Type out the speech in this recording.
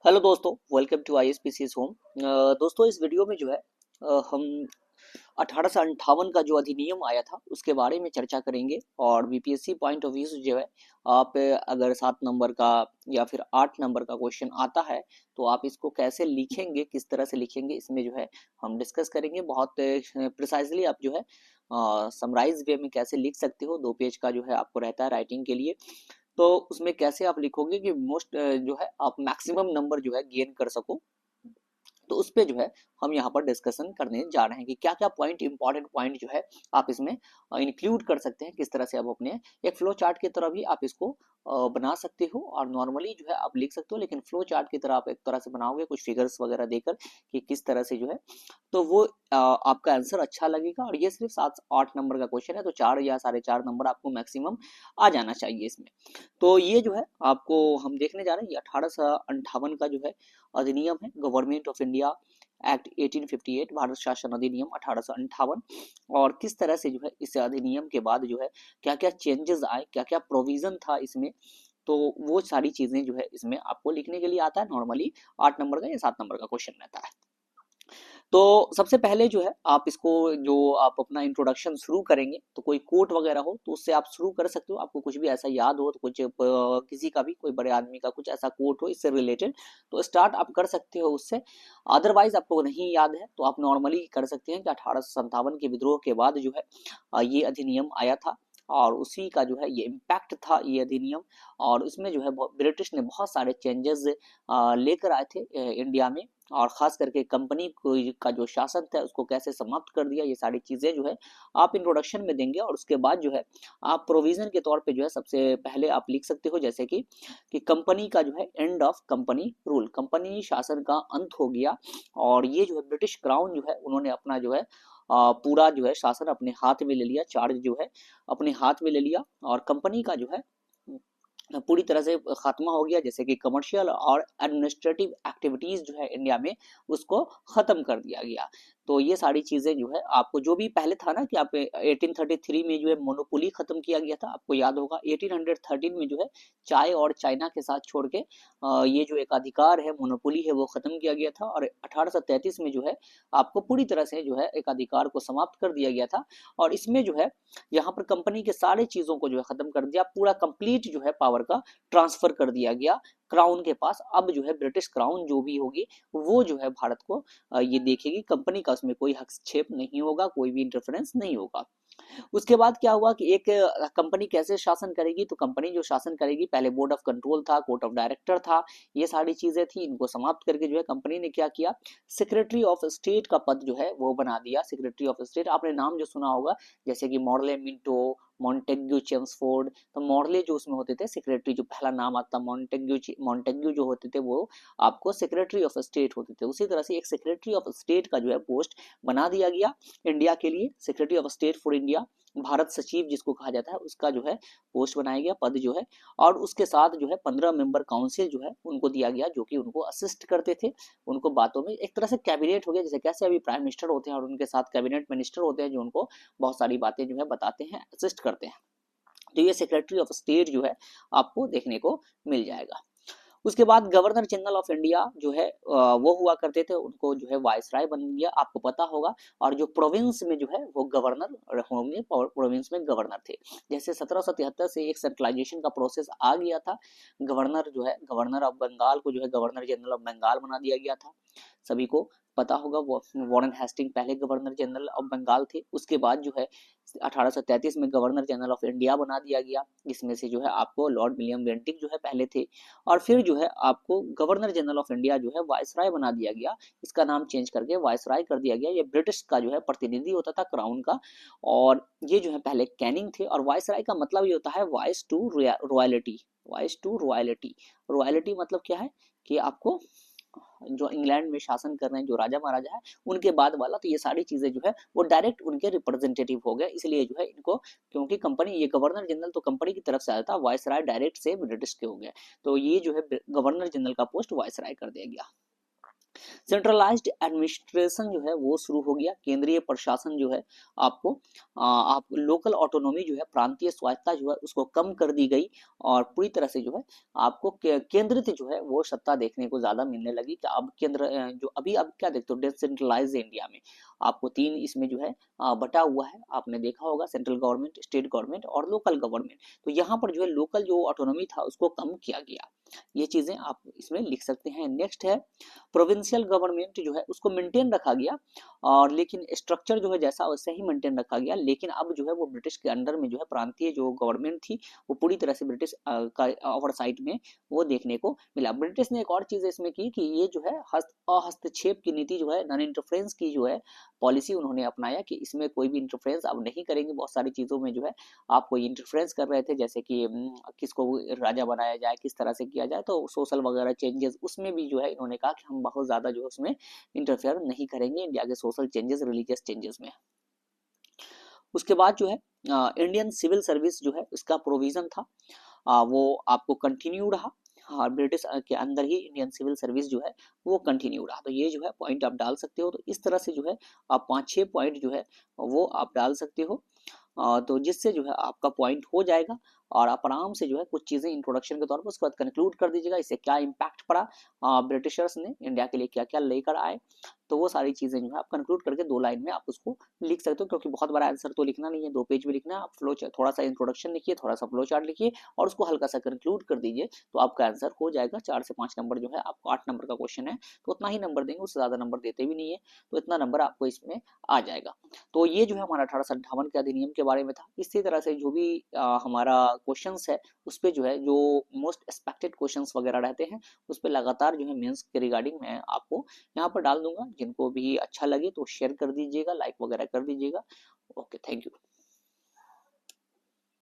Hello दोस्तों, welcome to आईएसपीसीएस home. दोस्तों, इस वीडियो में जो है हम 1858 का जो अधिनियम आया था उसके बारे में चर्चा करेंगे। और बीपीएससी पॉइंट ऑफ व्यू से जो है आप अगर 7 नंबर का या फिर 8 नंबर का क्वेश्चन आता है तो आप इसको कैसे लिखेंगे, किस तरह से लिखेंगे, इसमें जो है हम डिस्कस करेंगे। बहुत प्रिसाइजली आप जो है समराइज वे में कैसे लिख सकते हो। 2 पेज का जो है आपको रहता है राइटिंग के लिए, तो उसमें कैसे आप लिखोगे कि मोस्ट जो है आप मैक्सिमम नंबर जो है गेन कर सको। तो उस पे जो है हम यहाँ पर डिस्कशन करने जा रहे हैं कि क्या क्या पॉइंट, इंपॉर्टेंट पॉइंट जो है आप इसमें इंक्लूड कर सकते हैं, किस तरह से आप अपने एक फ्लो चार्ट की तरह भी आप इसको बना सकते हो और नॉर्मली जो है आप लिख सकते हो। लेकिन फ्लो चार्ट की तरह आप एक तरह से बनाओगे कुछ फिगर्स वगैरह देकर कि किस तरह से जो है, तो वो आपका आंसर अच्छा लगेगा। और ये सिर्फ 7-8 नंबर का क्वेश्चन है, तो 4 या 4.5 नंबर आपको मैक्सिमम आ जाना चाहिए इसमें। तो ये जो है आपको हम देखने जा रहे हैं, ये 1858 का जो है अधिनियम है, government of India act 1858, Bharat शासन अधिनियम 1858। और किस तरह से जो है इस अधिनियम के बाद जो है क्या क्या चेंजेस आए, क्या क्या प्रोविजन था इसमें, तो वो सारी चीजें जो है इसमें आपको लिखने के लिए आता है। नॉर्मली 8 नंबर का या 7 नंबर का क्वेश्चन रहता है। तो सबसे पहले जो है आप इसको, जो आप अपना इंट्रोडक्शन शुरू करेंगे तो कोई कोट वगैरह हो तो उससे आप शुरू कर सकते हो। आपको कुछ भी ऐसा याद हो तो कुछ किसी का भी, कोई बड़े आदमी का कुछ ऐसा कोट हो इससे रिलेटेड, तो स्टार्ट आप कर सकते हो उससे। अदरवाइज आपको नहीं याद है तो आप नॉर्मली कर सकते हैं कि 1857 के विद्रोह के बाद जो है ये अधिनियम आया था और उसी का जो है ये इम्पैक्ट था ये अधिनियम। और इसमें जो है ब्रिटिश ने बहुत सारे चेंजेस लेकर आए थे इंडिया में। और खास करके कंपनी का जो शासन था उसको कैसे समाप्त कर दिया, ये सारी चीजें जो है आप इंट्रोडक्शन में देंगे। और उसके बाद जो है आप प्रोविजन के तौर पे जो है सबसे पहले आप लिख सकते हो, जैसे कि कंपनी का जो है end of company rule, company शासन का अंत हो गया। और ये जो है ब्रिटिश क्राउन जो है उन्होंने अपना जो है पूरा जो है शासन अपने हाथ में ले लिया, चार्ज जो है अपने हाथ में ले लिया। और कंपनी का जो है पूरी तरह से खात्मा हो गया, जैसे कि कमर्शियल और एडमिनिस्ट्रेटिव एक्टिविटीज जो है इंडिया में उसको खत्म कर दिया गया। तो ये सारी चीजें जो है आपको, जो भी पहले था ना कि आप 1833 में जो है मोनोपोली खत्म किया गया था, आपको याद होगा। 1813 में जो है चाय और चाइना के साथ छोड़ के ये जो एक अधिकार है मोनोपोली है वो खत्म किया गया था। और 1833 में जो है आपको पूरी तरह से जो है एक अधिकार को समाप्त कर दिया गया था। और इसमें जो है यहाँ पर कंपनी के सारे चीजों को जो है खत्म कर दिया, पूरा कंप्लीट जो है पावर का ट्रांसफर कर दिया गया क्राउन के पास। अब जो है ब्रिटिश क्राउन जो भी होगी वो जो है भारत को ये देखेगी, कंपनी का उसमें कोई हस्तक्षेप नहीं होगा, कोई भी इंटरफेरेंस नहीं होगा। उसके बाद क्या हुआ कि एक कंपनी कैसे शासन करेगी, तो कंपनी जो शासन करेगी, पहले बोर्ड ऑफ कंट्रोल था, कोर्ट ऑफ डायरेक्टर था, ये सारी चीजें थी। इनको समाप्त करके जो है कंपनी ने क्या किया, सेक्रेटरी ऑफ स्टेट का पद जो है वो बना दिया। सेक्रेटरी ऑफ स्टेट आपने नाम जो सुना होगा, जैसे कि मॉर्ले मिंटो, मॉन्टेग्यू, चेम्सफोर्ड। तो मॉर्ले जो उसमें होते थे सेक्रेटरी, जो पहला नाम आता, मॉन्टेग्यू जो होते थे वो आपको सेक्रेटरी ऑफ स्टेट होते थे। उसी तरह से एक सेक्रेटरी ऑफ स्टेट का जो है पोस्ट बना दिया गया इंडिया के लिए, secretary of state for India, Bharat सचिव जिसको कहा जाता है, उसका जो है पोस्ट बनाया गया, पद जो है। और उसके साथ जो है 15 मेंबर काउंसिल जो है उनको दिया गया, जो कि उनको असिस्ट करते थे उनको बातों में। एक तरह से कैबिनेट हो गया, जैसे कैसे अभी प्राइम मिनिस्टर होते हैं और उनके साथ कैबिनेट मिनिस्टर होते हैं जो उनको बहुत सारी बातें जो है बताते हैं, असिस्ट करते हैं। तो ये सेक्रेटरी ऑफ स्टेट जो है आपको देखने को मिल जाएगा। उसके बाद गवर्नर जनरल ऑफ इंडिया जो है वो हुआ करते थे, उनको जो है वायसराय बन गया, आपको पता होगा। और जो प्रोविंस में जो है वो गवर्नर होंगे, प्रोविंस में गवर्नर थे। जैसे 1773 से एक सेंट्रलाइजेशन का प्रोसेस आ गया था, गवर्नर जो है, गवर्नर ऑफ बंगाल को जो है गवर्नर जनरल ऑफ बंगाल बना दिया गया था। सभी को पता होगा, वो वॉरेन हेस्टिंग पहले गवर्नर जनरल ऑफ बंगाल थे। उसके बाद जो है 1833 में गवर्नर जनरल ऑफ इंडिया बना दिया गया, जिसमें से जो है आपको लॉर्ड विलियम बेंटिक जो है पहले थे। और फिर जो है आपको गवर्नर जनरल ऑफ इंडिया जो है वायसराय बना दिया गया, इसका नाम चेंज करके वायसराय कर दिया गया। ये ब्रिटिश का जो है प्रतिनिधि होता था क्राउन का। और ये जो है पहले कैनिंग थे। और वायसराय का मतलब ये होता है vice to royalty, vice to royalty. Royalty मतलब क्या है कि आपको जो इंग्लैंड में शासन कर रहे हैं जो राजा महाराजा है उनके बाद वाला, तो ये सारी चीजें जो है वो डायरेक्ट उनके रिप्रेजेंटेटिव हो गए। इसलिए जो है इनको, क्योंकि कंपनी, ये गवर्नर जनरल तो कंपनी की तरफ से आया था, वायसराय डायरेक्ट से ब्रिटिश के हो गए, तो ये जो है गवर्नर जनरल का पोस्ट वायसराय कर दिया गया। सेंट्रलाइज्ड एडमिनिस्ट्रेशन जो है वो शुरू हो गया, केंद्रीय प्रशासन जो है आपको आप लोकल ऑटोनॉमी जो है प्रांतीय स्वायत्ता जो है उसको कम कर दी गई, और पूरी तरह से जो है आपको केंद्रित जो है वो सत्ता देखने को ज्यादा मिलने लगी कि अब केंद्र जो अभी अब क्या देखते हो डिसेंट्रलाइज इंडिया में आपको तीन इसमें जो है बटा हुआ है, आपने देखा होगा सेंट्रल गवर्नमेंट, स्टेट गवर्नमेंट और लोकल गवर्नमेंट। तो यहाँ पर जो है लोकल जो ऑटोनॉमी था उसको कम किया गया, ये चीजें आप इसमें लिख सकते हैं। नेक्स्ट है प्रोविंशियल गवर्नमेंट जो है उसको मेंटेन रखा गया, और लेकिन स्ट्रक्चर जो है जैसा वैसे ही मेंटेन रखा गया, लेकिन अब जो है वो ब्रिटिश के अंडर में जो है प्रांतीय जो गवर्नमेंट थी वो पूरी तरह से ब्रिटिश का ओवरसाइट में वो देखने को मिला। ब्रिटिश ने एक और चीज इसमें की कि ये जो है हस्तक्षेप की नीति जो है, नॉन इंटरफेरेंस की जो है पॉलिसी उन्होंने अपनाया कि इसमें कोई भी इंटरफेरेंस अब नहीं करेंगे। बहुत सारी चीजों में जो है आप कोई इंटरफेरेंस कर रहे थे, जैसे कि किसको राजा बनाया जाए, किस तरह से किया जाए, तो सोशल वगैरह चेंजेस उसमें भी जो है इन्होंने कहा कि हम बहुत ज्यादा जो है उसमें इंटरफेयर नहीं करेंगे इंडिया के सोशल चेंजेस, रिलीजियस चेंजेस में। उसके बाद जो है इंडियन सिविल सर्विस जो है इसका प्रोविजन था वो आपको कंटिन्यू रहा। हाँ, ब्रिटिश के अंदर ही इंडियन सिविल सर्विस जो है वो कंटिन्यू रहा। तो ये जो है पॉइंट आप डाल सकते हो। तो इस तरह से जो है आप 5-6 पॉइंट जो है वो आप डाल सकते हो, तो जिससे जो है आपका पॉइंट हो जाएगा, और आप आराम से जो है कुछ चीजें इंट्रोडक्शन के तौर पर उसके बाद कंक्लूड कर दीजिएगा इससे क्या इम्पैक्ट पड़ा, ब्रिटिशर्स ने इंडिया के लिए क्या क्या लेकर आए। तो वो सारी चीजें जो है आप कंक्लूड करके 2 लाइन में आप उसको लिख सकते हो, क्योंकि बहुत बड़ा आंसर तो लिखना नहीं है, 2 पेज में लिखना है। आप फ्लो थोड़ा सा इंट्रोडक्शन लिखिए, थोड़ा सा फ्लो चार्ट लिखिए और उसको हल्का सा कंक्लूड कर दीजिए, तो आपका आंसर हो जाएगा। 4 से 5 नंबर जो है आपको, 8 नंबर का क्वेश्चन है तो उतना ही नंबर देंगे, उससे ज्यादा नंबर देते भी नहीं है, तो इतना नंबर आपको इसमें आ जाएगा। तो ये जो है हमारा 1858 के अधिनियम के बारे में था। इसी तरह से जो भी हमारा क्वेश्चंस है उस पे जो है जो मोस्ट एक्सपेक्टेड क्वेश्चंस वगैरह रहते हैं उस पे लगातार जो है मेंस के रिगार्डिंग मैं आपको यहाँ पर डाल दूंगा। जिनको भी अच्छा लगे तो शेयर कर दीजिएगा, लाइक वगैरह कर दीजिएगा। Okay, thank you.